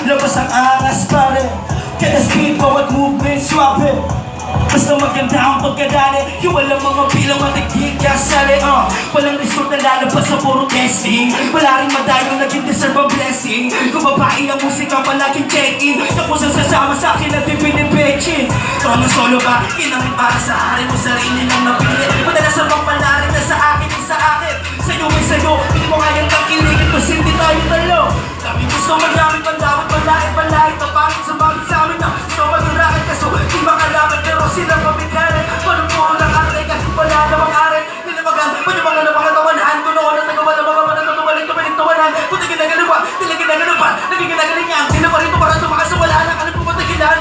Labas ang angas pare, kada speed, bawat movement swabe. Basta maganda ang pagkadali, yung walang mga bilang matigig kasali. Walang resort na lalabas sa puro testing. Wala rin madayong naging deserve ang blessing. Kung babae ang musika palaging check-in, tapos ang sasama sa akin at pinipetchin. Tono solo ba? Ginamit para sa hari mo, sarili lang napili. Madalas ang pangpalarin na sa akin ay sa akin. Sa'yo may sa'yo, hindi mo kayang kakiligin, mas hindi tayo talo. Kami gusto magamit, pandawit, palait, tapangin sa bagay sa amin na gusto mag-racket. Kaso di makalaman, pero silang mabigaran. Panong-puro ng arte, kahit wala namang arin. Nilamagan, panyamangan na mga tawanhan. Kung noon at nagawa ng mga manatutumaling tawanan. Kung ginagano ba, ginagano pa, nagiginagalin niya. Sila pa rito para tumakas sa wala na kalang pumatagilan.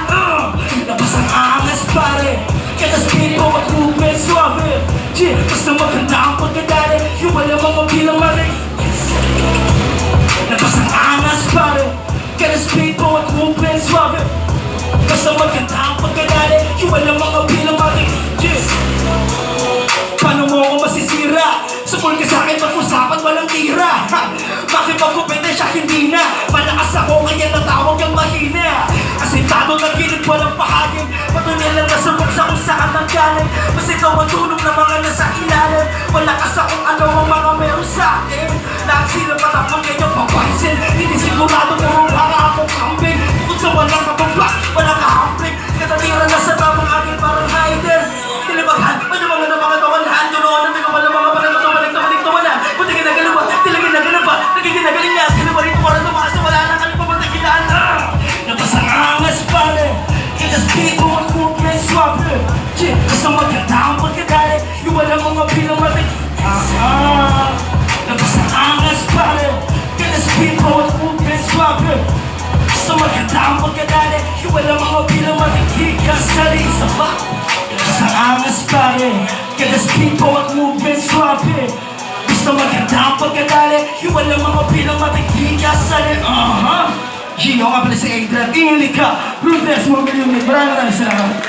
Labas ang angas pare, kada speed mo at movement suave. Basta maganda ang pagkadali, yung wala mga bilang marik. Labas ang angas pare, kada speed mo at movement suave. Basta maganda ang pagkadali, yung wala mga bilang marik. Paano mo ako masisira? Sukol ka sa'kin, mag-usapan walang tira. Makipag-kompetensya hindi na, malakas ako kaya natawag ang mahina. Asintado na gilid, walang pahagin. Patuloy lang nasubok sa kung saan ang galing. Mas ikaw ang tulong na mga nasa ilalim. Malakas akong ano ang mga meron sa'kin. Lahat sila patapang kanyang papansin. Hindi sigurado kung para akong kambing. Bukod sa walang kababak, walang kahampling. Katatira na sa tamang akin parang hider. Tilibaghan, panyamangan ng mga tawanhan. Tunoan ang nagawa ng mga panatutumaling tawanan. Buti ginagalawa, tilagin na ganun ba? Nagiginagalin niya, ginawa rito para tumakas na wala na kami pamatagilan. Labas ang angas pare, kada speed mo at movement swabe. Basta maganda ang pagkadali, yung walang mga bilang matik. Labas ang angas pare, kada speed mo at movement swabe. Basta maganda ang pagkadali, yung walang mga bilang matik. Kasali sa ba? Labas ang angas pare, kada speed mo at movement swabe. Basta maganda ang pagkadali, yung walang mga bilang matik. Kasali, Gino nga pala si Adrian, ingili ka, Ruthless, mga milyon, maraming salamat.